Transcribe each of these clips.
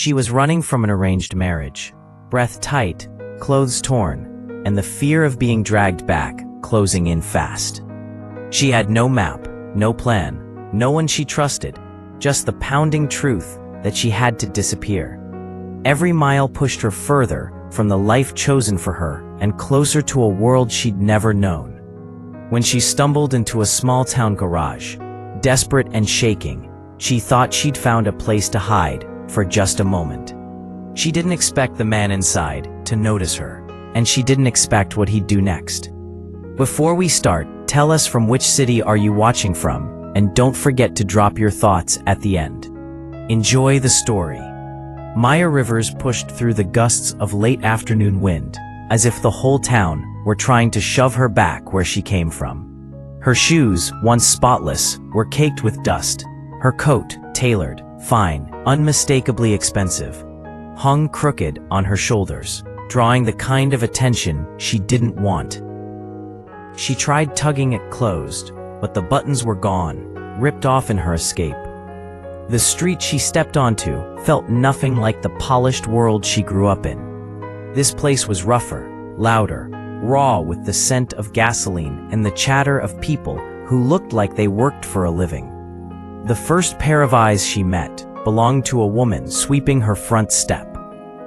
She was running from an arranged marriage, breath tight, clothes torn, and the fear of being dragged back closing in fast. She had no map, no plan, no one she trusted, just the pounding truth that she had to disappear. Every mile pushed her further from the life chosen for her and closer to a world she'd never known. When she stumbled into a small-town garage, desperate and shaking, she thought she'd found a place to hide for just a moment. She didn't expect the man inside to notice her, and she didn't expect what he'd do next. Before we start, tell us from which city are you watching from, and don't forget to drop your thoughts at the end. Enjoy the story. Maya Rivers pushed through the gusts of late afternoon wind, as if the whole town were trying to shove her back where she came from. Her shoes, once spotless, were caked with dust. Her coat, tailored, fine, unmistakably expensive, hung crooked on her shoulders, drawing the kind of attention she didn't want. She tried tugging it closed, but the buttons were gone, ripped off in her escape. The street she stepped onto felt nothing like the polished world she grew up in. This place was rougher, louder, raw with the scent of gasoline and the chatter of people who looked like they worked for a living. The first pair of eyes she met belonged to a woman sweeping her front step.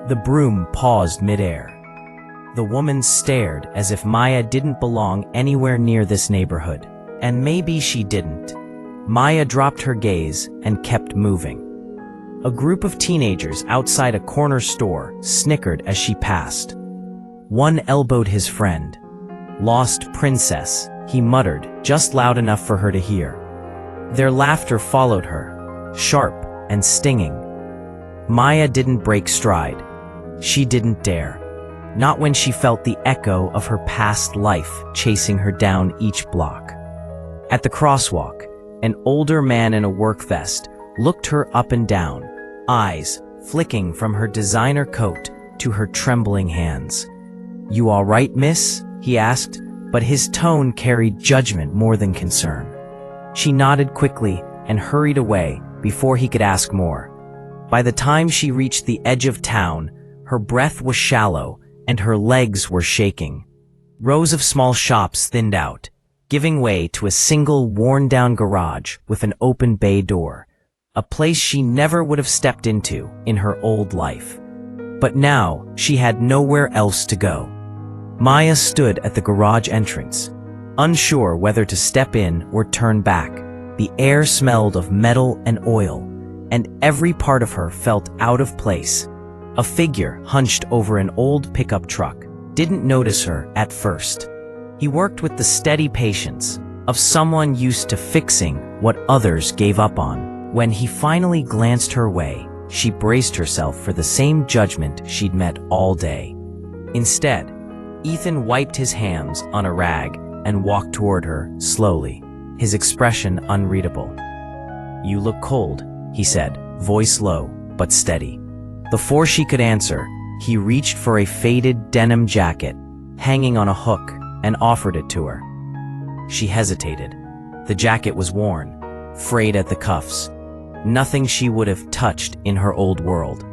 The broom paused midair. The woman stared as if Maya didn't belong anywhere near this neighborhood. And maybe she didn't. Maya dropped her gaze and kept moving. A group of teenagers outside a corner store snickered as she passed. One elbowed his friend. "Lost princess," he muttered, just loud enough for her to hear. Their laughter followed her, sharp and stinging. Maya didn't break stride. She didn't dare. Not when she felt the echo of her past life chasing her down each block. At the crosswalk, an older man in a work vest looked her up and down, eyes flicking from her designer coat to her trembling hands. "You all right, miss?" he asked, but his tone carried judgment more than concern. She nodded quickly and hurried away before he could ask more. By the time she reached the edge of town, her breath was shallow and her legs were shaking. Rows of small shops thinned out, giving way to a single worn-down garage with an open bay door, a place she never would have stepped into in her old life. But now she had nowhere else to go. Maya stood at the garage entrance, unsure whether to step in or turn back. The air smelled of metal and oil, and every part of her felt out of place. A figure hunched over an old pickup truck didn't notice her at first. He worked with the steady patience of someone used to fixing what others gave up on. When he finally glanced her way, she braced herself for the same judgment she'd met all day. Instead, Ethan wiped his hands on a rag and walked toward her slowly, his expression unreadable. "You look cold," he said, voice low but steady. Before she could answer, he reached for a faded denim jacket hanging on a hook and offered it to her. She hesitated. The jacket was worn, frayed at the cuffs, nothing she would have touched in her old world.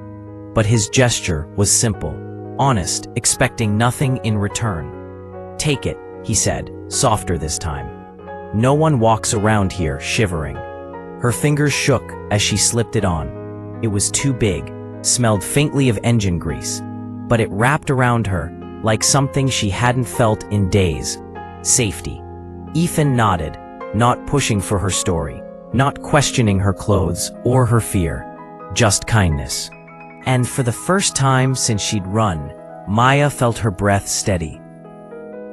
But his gesture was simple, honest, expecting nothing in return. "Take it," he said, softer this time. "No one walks around here shivering." Her fingers shook as she slipped it on. It was too big, smelled faintly of engine grease, but it wrapped around her like something she hadn't felt in days. Safety. Ethan nodded, not pushing for her story, not questioning her clothes or her fear, just kindness. And for the first time since she'd run, Maya felt her breath steady.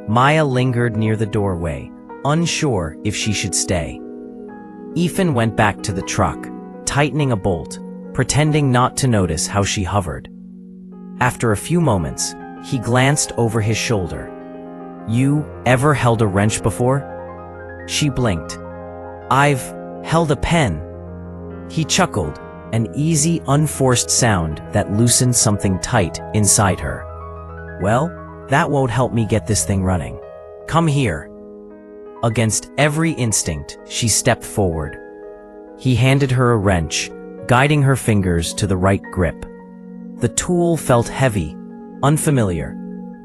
Maya lingered near the doorway, unsure if she should stay. Ethan went back to the truck, tightening a bolt, pretending not to notice how she hovered. After a few moments, he glanced over his shoulder. "You ever held a wrench before?" She blinked. "I've held a pen." He chuckled, an easy, unforced sound that loosened something tight inside her. "Well, that won't help me get this thing running. Come here." Against every instinct, she stepped forward. He handed her a wrench, guiding her fingers to the right grip. The tool felt heavy, unfamiliar,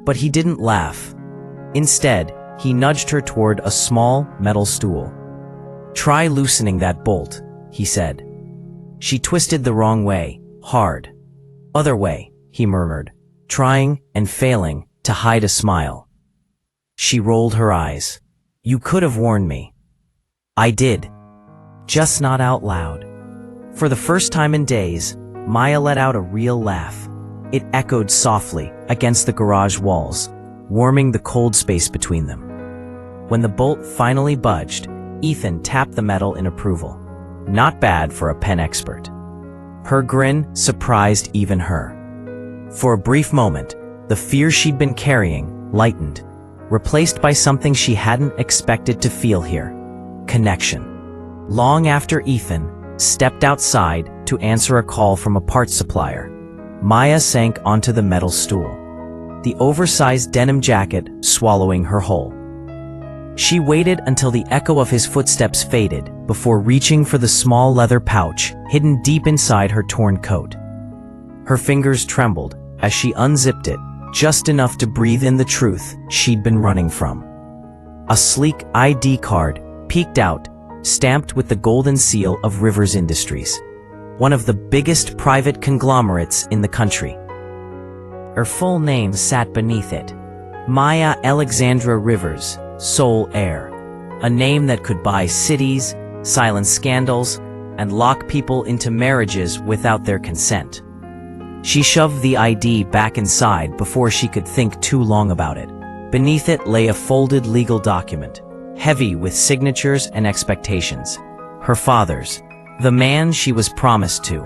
but he didn't laugh. Instead, he nudged her toward a small metal stool. "Try loosening that bolt," he said. She twisted the wrong way, hard. "Other way," he murmured, trying and failing to hide a smile. She rolled her eyes. "You could have warned me." "I did. Just not out loud." For the first time in days, Maya let out a real laugh. It echoed softly against the garage walls, warming the cold space between them. When the bolt finally budged, Ethan tapped the metal in approval. Not bad for a pen expert. Her grin surprised even her. For a brief moment, the fear she'd been carrying lightened, replaced by something she hadn't expected to feel here: connection. Long after Ethan stepped outside to answer a call from a parts supplier, Maya sank onto the metal stool, the oversized denim jacket swallowing her whole. She waited until the echo of his footsteps faded before reaching for the small leather pouch hidden deep inside her torn coat. Her fingers trembled as she unzipped it, just enough to breathe in the truth she'd been running from. A sleek ID card peeked out, stamped with the golden seal of Rivers Industries, one of the biggest private conglomerates in the country. Her full name sat beneath it: Maya Alexandra Rivers, sole heir. A name that could buy cities, silence scandals, and lock people into marriages without their consent. She shoved the ID back inside before she could think too long about it. Beneath it lay a folded legal document, heavy with signatures and expectations. Her father's, the man she was promised to.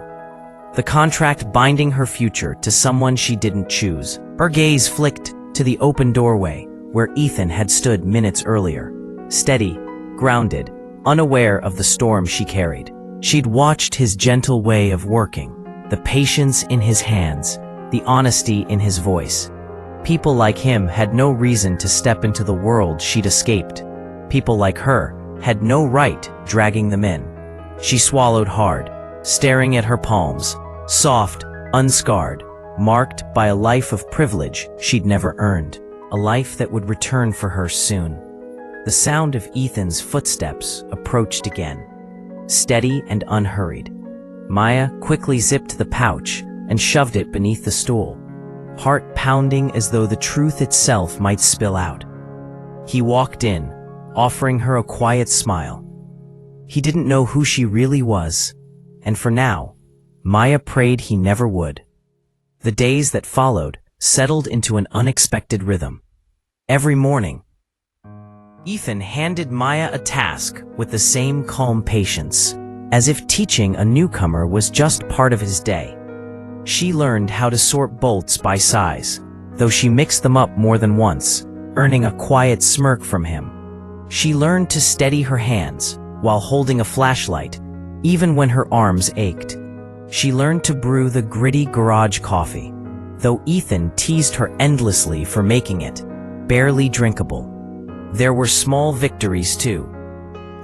The contract binding her future to someone she didn't choose. Her gaze flicked to the open doorway where Ethan had stood minutes earlier, steady, grounded, unaware of the storm she carried. She'd watched his gentle way of working, the patience in his hands, the honesty in his voice. People like him had no reason to step into the world she'd escaped. People like her had no right dragging them in. She swallowed hard, staring at her palms, soft, unscarred, marked by a life of privilege she'd never earned, a life that would return for her soon. The sound of Ethan's footsteps approached again, steady and unhurried. Maya quickly zipped the pouch and shoved it beneath the stool, heart pounding as though the truth itself might spill out. He walked in, offering her a quiet smile. He didn't know who she really was, and for now, Maya prayed he never would. The days that followed settled into an unexpected rhythm. Every morning, Ethan handed Maya a task with the same calm patience, as if teaching a newcomer was just part of his day. She learned how to sort bolts by size, though she mixed them up more than once, earning a quiet smirk from him. She learned to steady her hands while holding a flashlight, even when her arms ached. She learned to brew the gritty garage coffee, though Ethan teased her endlessly for making it barely drinkable. There were small victories too.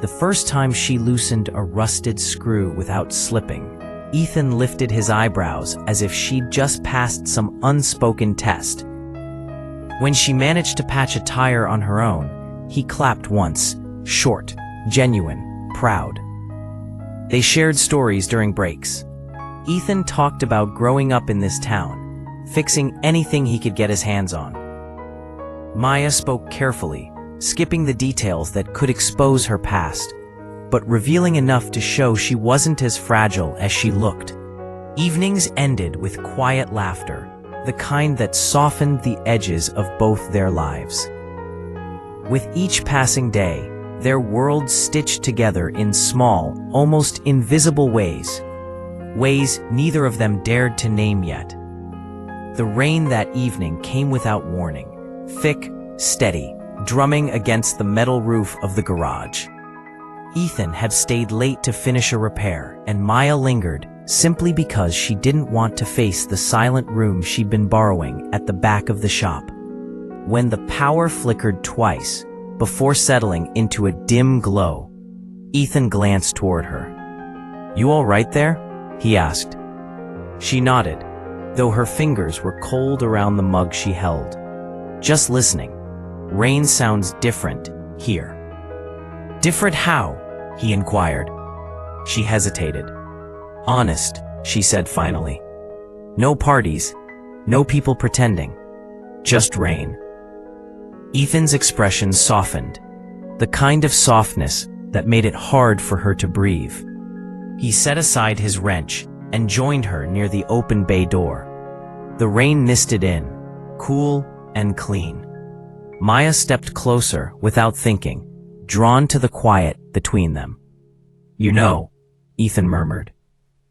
The first time she loosened a rusted screw without slipping, Ethan lifted his eyebrows as if she'd just passed some unspoken test. When she managed to patch a tire on her own, he clapped once, short, genuine, proud. They shared stories during breaks. Ethan talked about growing up in this town, fixing anything he could get his hands on. Maya spoke carefully, skipping the details that could expose her past, but revealing enough to show she wasn't as fragile as she looked. Evenings ended with quiet laughter, the kind that softened the edges of both their lives. With each passing day, their worlds stitched together in small, almost invisible ways neither of them dared to name yet. The rain that evening came without warning, thick, steady, drumming against the metal roof of the garage. Ethan had stayed late to finish a repair, and Maya lingered simply because she didn't want to face the silent room she'd been borrowing at the back of the shop. When the power flickered twice, before settling into a dim glow, Ethan glanced toward her. "You all right there?" he asked. She nodded, though her fingers were cold around the mug she held. Just listening. Rain sounds different here. Different how? He inquired. She hesitated. Honest, she said finally. No parties, no people pretending. Just rain. Ethan's expression softened, the kind of softness that made it hard for her to breathe. He set aside his wrench and joined her near the open bay door. The rain misted in, cool and clean. Maya stepped closer without thinking, drawn to the quiet between them. You know, Ethan murmured,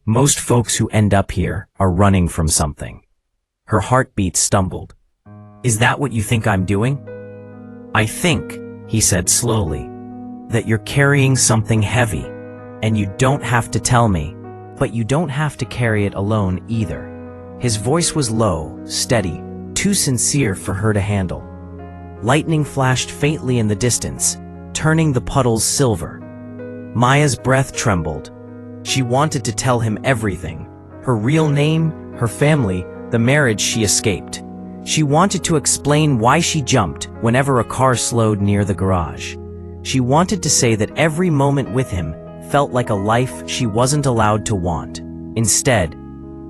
most folks who end up here are running from something. Her heartbeat stumbled. Is that what you think I'm doing? I think, he said slowly, that you're carrying something heavy, and you don't have to tell me, but you don't have to carry it alone either. His voice was low, steady, too sincere for her to handle. Lightning flashed faintly in the distance, turning the puddles silver. Maya's breath trembled. She wanted to tell him everything. Her real name, her family, the marriage she escaped. She wanted to explain why she jumped whenever a car slowed near the garage. She wanted to say that every moment with him felt like a life she wasn't allowed to want. Instead,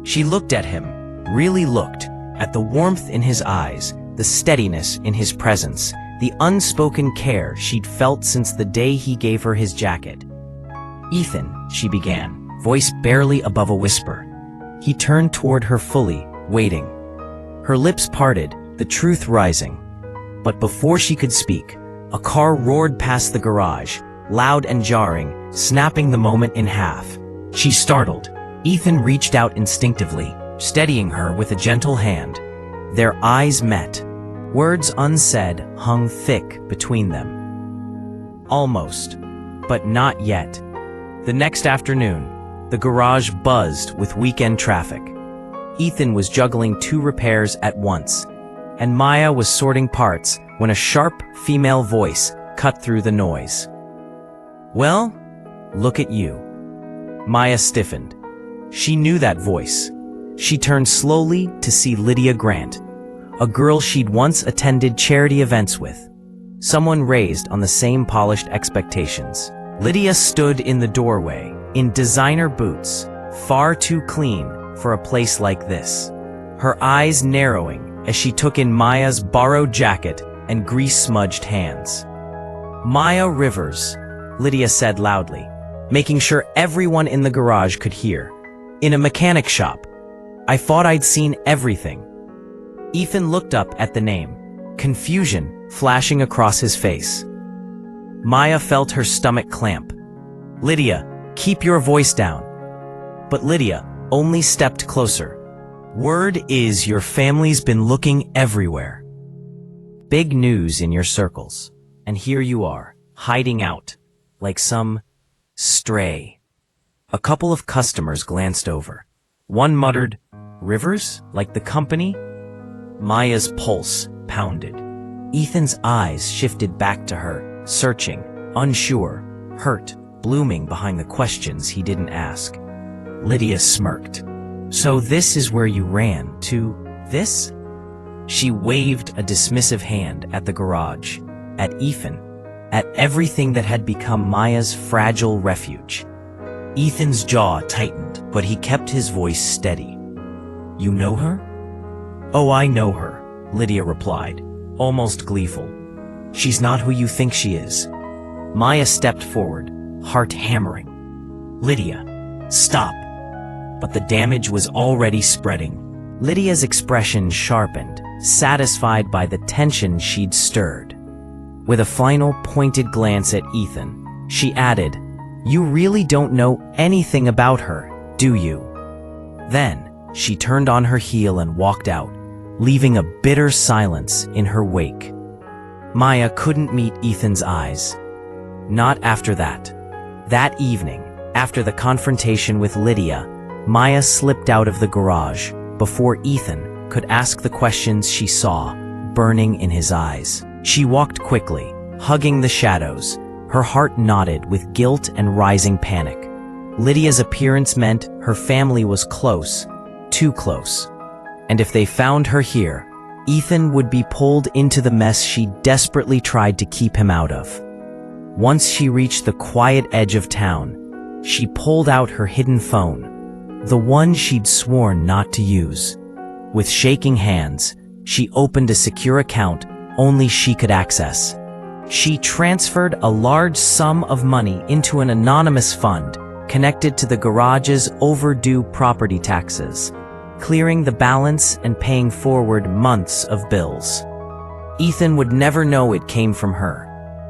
she looked at him, really looked, at the warmth in his eyes, the steadiness in his presence, the unspoken care she'd felt since the day he gave her his jacket. Ethan, she began, voice barely above a whisper. He turned toward her fully, waiting. Her lips parted, the truth rising. But before she could speak, a car roared past the garage, loud and jarring, snapping the moment in half. She startled. Ethan reached out instinctively, steadying her with a gentle hand. Their eyes met. Words unsaid hung thick between them. Almost, but not yet. The next afternoon, the garage buzzed with weekend traffic. Ethan was juggling 2 repairs at once, and Maya was sorting parts when a sharp female voice cut through the noise. Well, look at you. Maya stiffened. She knew that voice. She turned slowly to see Lydia Grant, a girl she'd once attended charity events with, someone raised on the same polished expectations. Lydia stood in the doorway, in designer boots, far too clean for a place like this. Her eyes narrowing as she took in Maya's borrowed jacket and grease-smudged hands. Maya Rivers, Lydia said loudly, making sure everyone in the garage could hear. In a mechanic shop. I thought I'd seen everything. Ethan looked up at the name, confusion flashing across his face. Maya felt her stomach clamp. Lydia, keep your voice down. But Lydia only stepped closer. Word is your family's been looking everywhere. Big news in your circles. And here you are, hiding out, like some stray. A couple of customers glanced over. One muttered, Rivers, like the company? Maya's pulse pounded. Ethan's eyes shifted back to her, searching, unsure, hurt, blooming behind the questions he didn't ask. Lydia smirked. So this is where you ran to, this? She waved a dismissive hand at the garage, at Ethan, at everything that had become Maya's fragile refuge. Ethan's jaw tightened, but he kept his voice steady. You know her? Oh, I know her, Lydia replied, almost gleeful. She's not who you think she is. Maya stepped forward, heart hammering. Lydia, stop. But the damage was already spreading. Lydia's expression sharpened, satisfied by the tension she'd stirred. With a final pointed glance at Ethan, she added, You really don't know anything about her, do you? Then, she turned on her heel and walked out, leaving a bitter silence in her wake. Maya couldn't meet Ethan's eyes. Not after that. That evening, after the confrontation with Lydia, Maya slipped out of the garage before Ethan could ask the questions she saw burning in his eyes. She walked quickly, hugging the shadows, her heart knotted with guilt and rising panic. Lydia's appearance meant her family was close, too close. And if they found her here, Ethan would be pulled into the mess she desperately tried to keep him out of. Once she reached the quiet edge of town, she pulled out her hidden phone, the one she'd sworn not to use. With shaking hands, she opened a secure account only she could access. She transferred a large sum of money into an anonymous fund connected to the garage's overdue property taxes, clearing the balance and paying forward months of bills. Ethan would never know it came from her,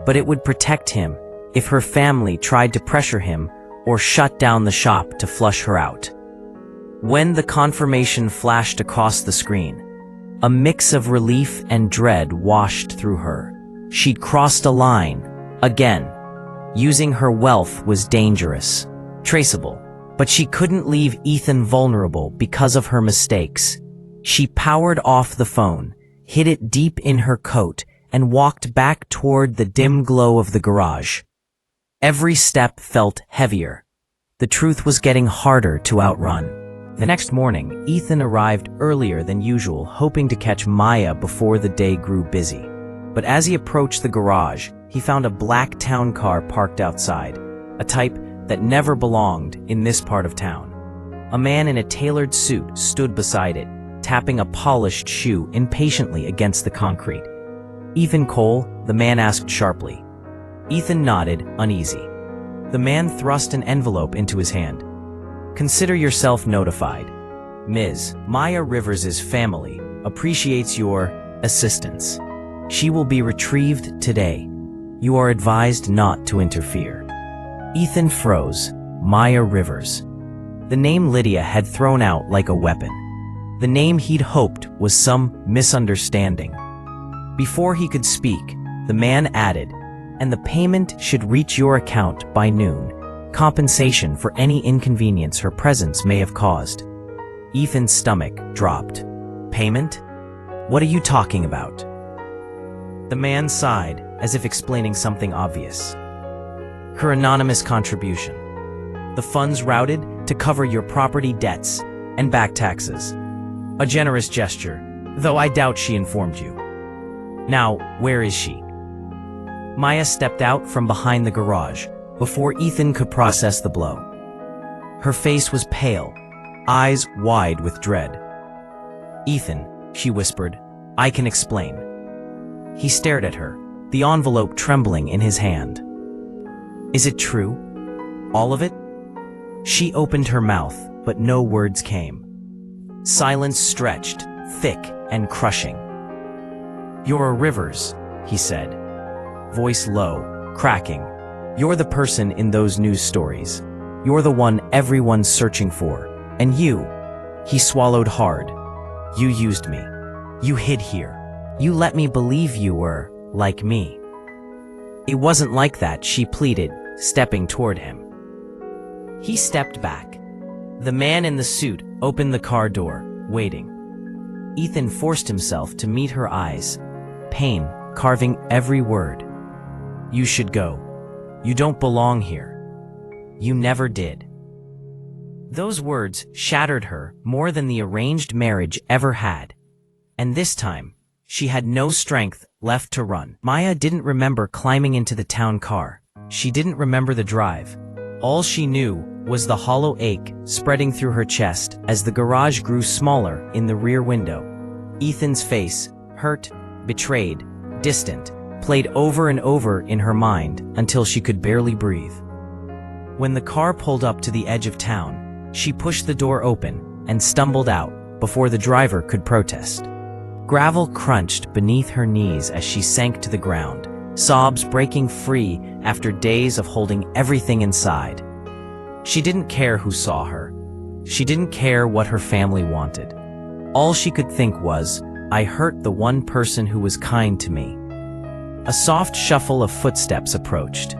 but it would protect him if her family tried to pressure him or shut down the shop to flush her out. When the confirmation flashed across the screen, a mix of relief and dread washed through her. She'd crossed a line, again. Using her wealth was dangerous, traceable, but she couldn't leave Ethan vulnerable because of her mistakes. She powered off the phone, hid it deep in her coat, and walked back toward the dim glow of the garage. Every step felt heavier. The truth was getting harder to outrun. The next morning, Ethan arrived earlier than usual, hoping to catch Maya before the day grew busy. But as he approached the garage, he found a black town car parked outside, a type that never belonged in this part of town. A man in a tailored suit stood beside it, tapping a polished shoe impatiently against the concrete. "Ethan Cole?" the man asked sharply. Ethan nodded, uneasy. The man thrust an envelope into his hand. "Consider yourself notified. Ms. Maya Rivers' family appreciates your assistance. She will be retrieved today. You are advised not to interfere." Ethan froze. Maya Rivers. The name Lydia had thrown out like a weapon. The name he'd hoped was some misunderstanding. Before he could speak, the man added, "And the payment should reach your account by noon. Compensation for any inconvenience her presence may have caused." Ethan's stomach dropped. "Payment? What are you talking about?" The man sighed, as if explaining something obvious. "Her anonymous contribution. The funds routed to cover your property debts and back taxes. A generous gesture, though I doubt she informed you. Now, where is she?" Maya stepped out from behind the garage before Ethan could process the blow. Her face was pale, eyes wide with dread. "Ethan," she whispered, "I can explain." He stared at her, the envelope trembling in his hand. "Is it true? All of it?" She opened her mouth, but no words came. Silence stretched, thick and crushing. "You're a Rivers," he said, voice low, cracking. "You're the person in those news stories. You're the one everyone's searching for. And you," he swallowed hard, "you used me. You hid here. You let me believe you were like me." "It wasn't like that," she pleaded, stepping toward him. He stepped back. The man in the suit opened the car door, waiting. Ethan forced himself to meet her eyes, pain carving every word. "You should go. You don't belong here. You never did." Those words shattered her more than the arranged marriage ever had. And this time, she had no strength left to run. Maya didn't remember climbing into the town car. She didn't remember the drive. All she knew was the hollow ache spreading through her chest as the garage grew smaller in the rear window. Ethan's face, hurt, betrayed, distant, played over and over in her mind until she could barely breathe. When the car pulled up to the edge of town, she pushed the door open and stumbled out before the driver could protest. Gravel crunched beneath her knees as she sank to the ground, sobs breaking free after days of holding everything inside. She didn't care who saw her. She didn't care what her family wanted. All she could think was, "I hurt the one person who was kind to me." A soft shuffle of footsteps approached.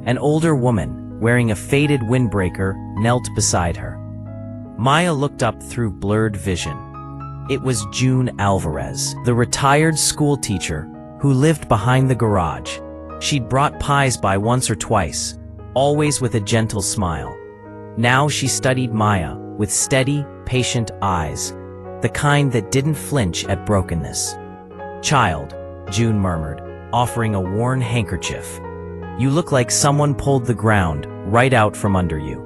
An older woman, wearing a faded windbreaker, knelt beside her. Maya looked up through blurred vision. It was June Alvarez, the retired school teacher who lived behind the garage. She'd brought pies by once or twice, always with a gentle smile. Now she studied Maya with steady, patient eyes, the kind that didn't flinch at brokenness. "Child," June murmured, offering a worn handkerchief. "You look like someone pulled the ground right out from under you."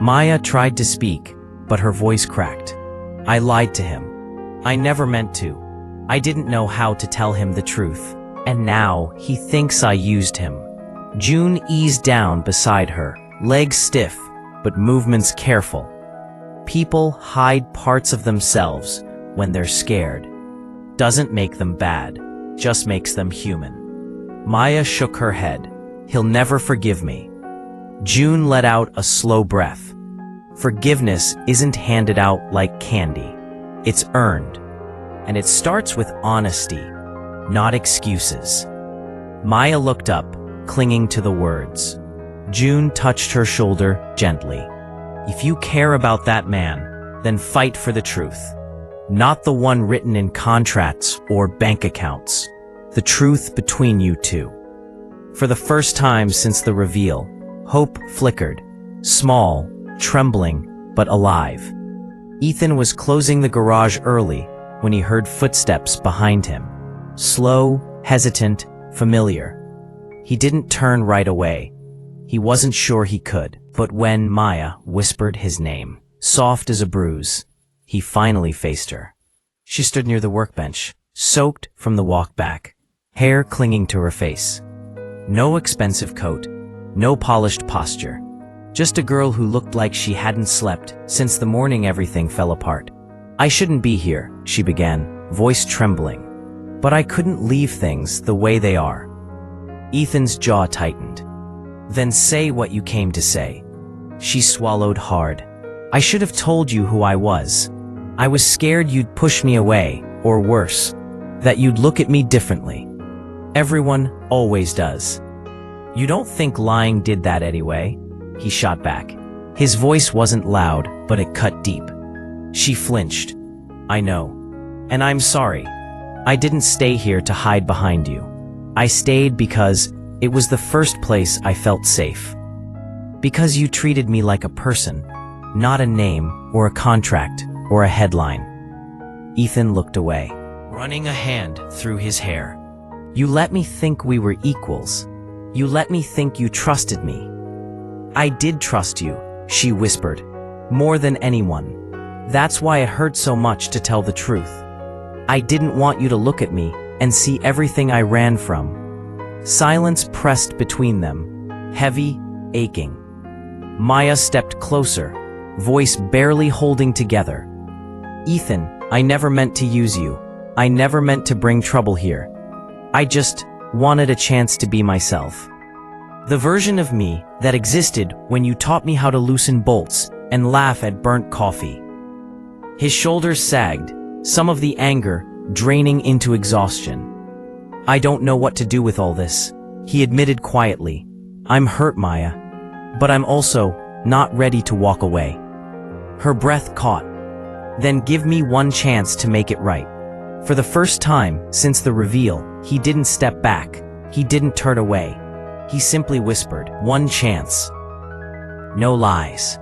Maya tried to speak, but her voice cracked. "I lied to him. I never meant to. I didn't know how to tell him the truth. And now he thinks I used him." June eased down beside her, legs stiff, but movements careful. People hide parts of themselves when they're scared. Doesn't make them bad, just makes them human. Maya shook her head. "He'll never forgive me." June let out a slow breath. Forgiveness isn't handed out like candy. It's earned. And it starts with honesty, not excuses. Maya looked up, clinging to the words. June touched her shoulder gently. "If you care about that man, then fight for the truth. Not the one written in contracts or bank accounts. The truth between you two." For the first time since the reveal, hope flickered. Small, trembling, but alive. Ethan was closing the garage early when he heard footsteps behind him. Slow, hesitant, familiar. He didn't turn right away. He wasn't sure he could, but when Maya whispered his name, soft as a bruise, he finally faced her. She stood near the workbench, soaked from the walk back, hair clinging to her face. No expensive coat, no polished posture. Just a girl who looked like she hadn't slept since the morning everything fell apart. "I shouldn't be here," she began, voice trembling. "But I couldn't leave things the way they are." Ethan's jaw tightened. "Then say what you came to say." She swallowed hard. "I should have told you who I was. I was scared you'd push me away, or worse, that you'd look at me differently. Everyone always does." "You don't think lying did that anyway?" He shot back. His voice wasn't loud, but it cut deep. She flinched. "I know. And I'm sorry. I didn't stay here to hide behind you. I stayed because it was the first place I felt safe. Because you treated me like a person, not a name or a contract or a headline." Ethan looked away, running a hand through his hair. "You let me think we were equals. You let me think you trusted me." "I did trust you," she whispered, "more than anyone. That's why it hurt so much to tell the truth. I didn't want you to look at me and see everything I ran from." Silence pressed between them, heavy, aching. Maya stepped closer, voice barely holding together. "Ethan, I never meant to use you. I never meant to bring trouble here. I just wanted a chance to be myself. The version of me that existed when you taught me how to loosen bolts and laugh at burnt coffee." His shoulders sagged, some of the anger draining into exhaustion. "I don't know what to do with all this," he admitted quietly. "I'm hurt, Maya, but I'm also not ready to walk away." Her breath caught. "Then give me one chance to make it right." For the first time since the reveal, he didn't step back. He didn't turn away. He simply whispered, "One chance. No lies."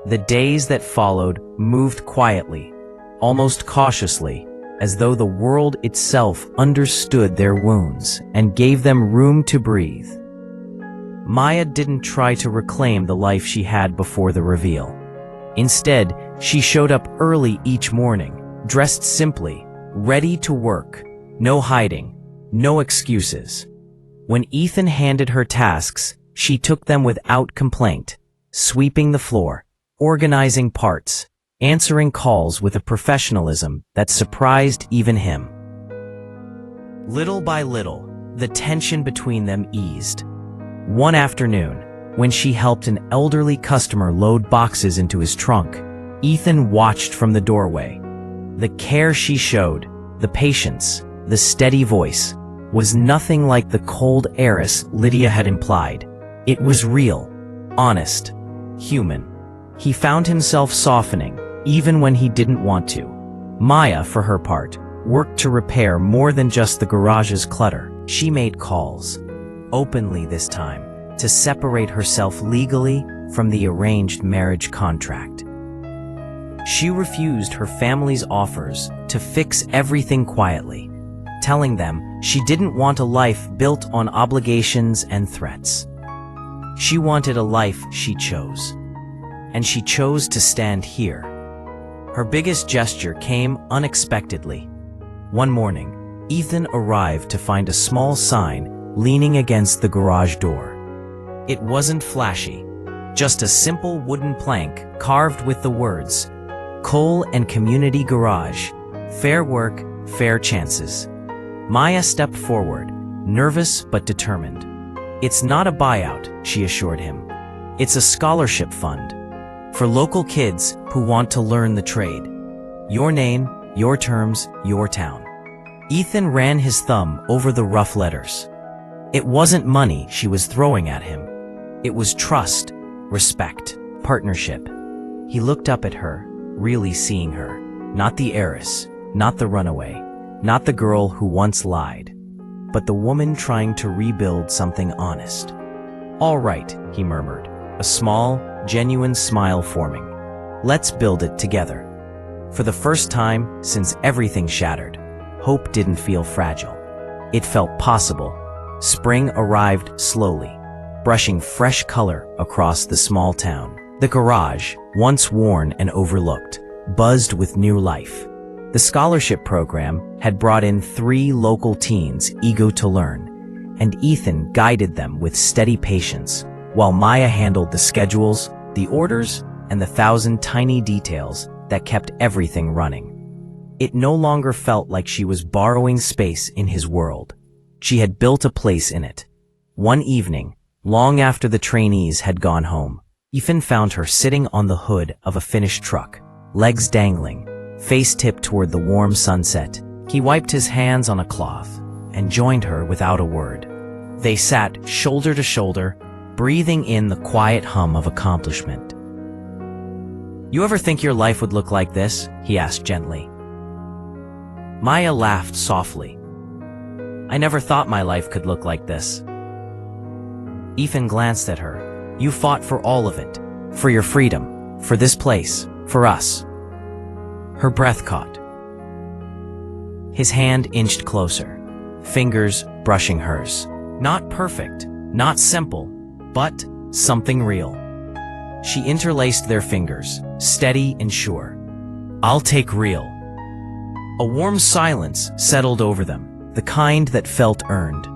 The days that followed moved quietly, almost cautiously, as though the world itself understood their wounds and gave them room to breathe. Maya didn't try to reclaim the life she had before the reveal. Instead, she showed up early each morning, dressed simply, ready to work. No hiding, no excuses. When Ethan handed her tasks, she took them without complaint, sweeping the floor, organizing parts, answering calls with a professionalism that surprised even him. Little by little, the tension between them eased. One afternoon, when she helped an elderly customer load boxes into his trunk, Ethan watched from the doorway. The care she showed, the patience, the steady voice, was nothing like the cold heiress Lydia had implied. It was real, honest, human. He found himself softening, even when he didn't want to. Maya, for her part, worked to repair more than just the garage's clutter. She made calls, openly this time, to separate herself legally from the arranged marriage contract. She refused her family's offers to fix everything quietly, telling them she didn't want a life built on obligations and threats. She wanted a life she chose, and she chose to stand here. Her biggest gesture came unexpectedly. One morning, Ethan arrived to find a small sign leaning against the garage door. It wasn't flashy, just a simple wooden plank carved with the words, "Coal and Community Garage, fair work, fair chances." Maya stepped forward, nervous but determined. "It's not a buyout," she assured him. "It's a scholarship fund for local kids who want to learn the trade. Your name, your terms, your town." Ethan ran his thumb over the rough letters. It wasn't money she was throwing at him. It was trust, respect, partnership. He looked up at her, really seeing her. Not the heiress, not the runaway, not the girl who once lied, but the woman trying to rebuild something honest. "All right," he murmured, a small, genuine smile forming. "Let's build it together." For the first time since everything shattered, hope didn't feel fragile. It felt possible. Spring arrived slowly, brushing fresh color across the small town. The garage, once worn and overlooked, buzzed with new life. The scholarship program had brought in 3 local teens eager to learn, and Ethan guided them with steady patience, while Maya handled the schedules, the orders, and the 1,000 tiny details that kept everything running. It no longer felt like she was borrowing space in his world. She had built a place in it. One evening, long after the trainees had gone home, Ethan found her sitting on the hood of a finished truck, legs dangling, face tipped toward the warm sunset. He wiped his hands on a cloth and joined her without a word. They sat shoulder to shoulder, breathing in the quiet hum of accomplishment. "You ever think your life would look like this?" he asked gently. Maya laughed softly. "I never thought my life could look like this." Ethan glanced at her. "You fought for all of it. For your freedom. For this place. For us." Her breath caught. His hand inched closer, fingers brushing hers. Not perfect, not simple, but something real. She interlaced their fingers, steady and sure. "I'll take real." A warm silence settled over them, the kind that felt earned.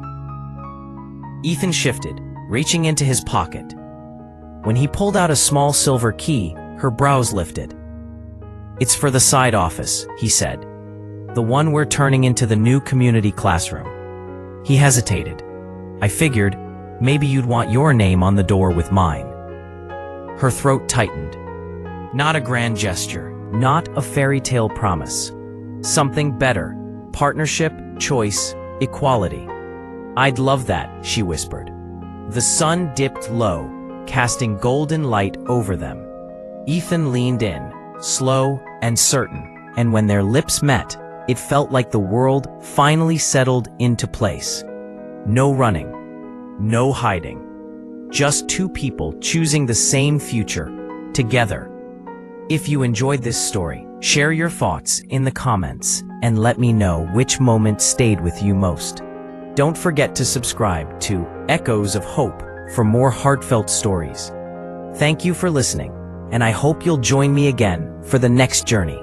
Ethan shifted, reaching into his pocket. When he pulled out a small silver key, her brows lifted. "It's for the side office," he said. "The one we're turning into the new community classroom." He hesitated. "I figured, maybe you'd want your name on the door with mine." Her throat tightened. Not a grand gesture, not a fairy tale promise. Something better. Partnership, choice, equality. "I'd love that," she whispered. The sun dipped low, casting golden light over them. Ethan leaned in, slow and certain, and when their lips met, it felt like the world finally settled into place. No running, no hiding. Just 2 people choosing the same future, together. If you enjoyed this story, share your thoughts in the comments and let me know which moment stayed with you most. Don't forget to subscribe to Echoes of Hope for more heartfelt stories. Thank you for listening, and I hope you'll join me again for the next journey.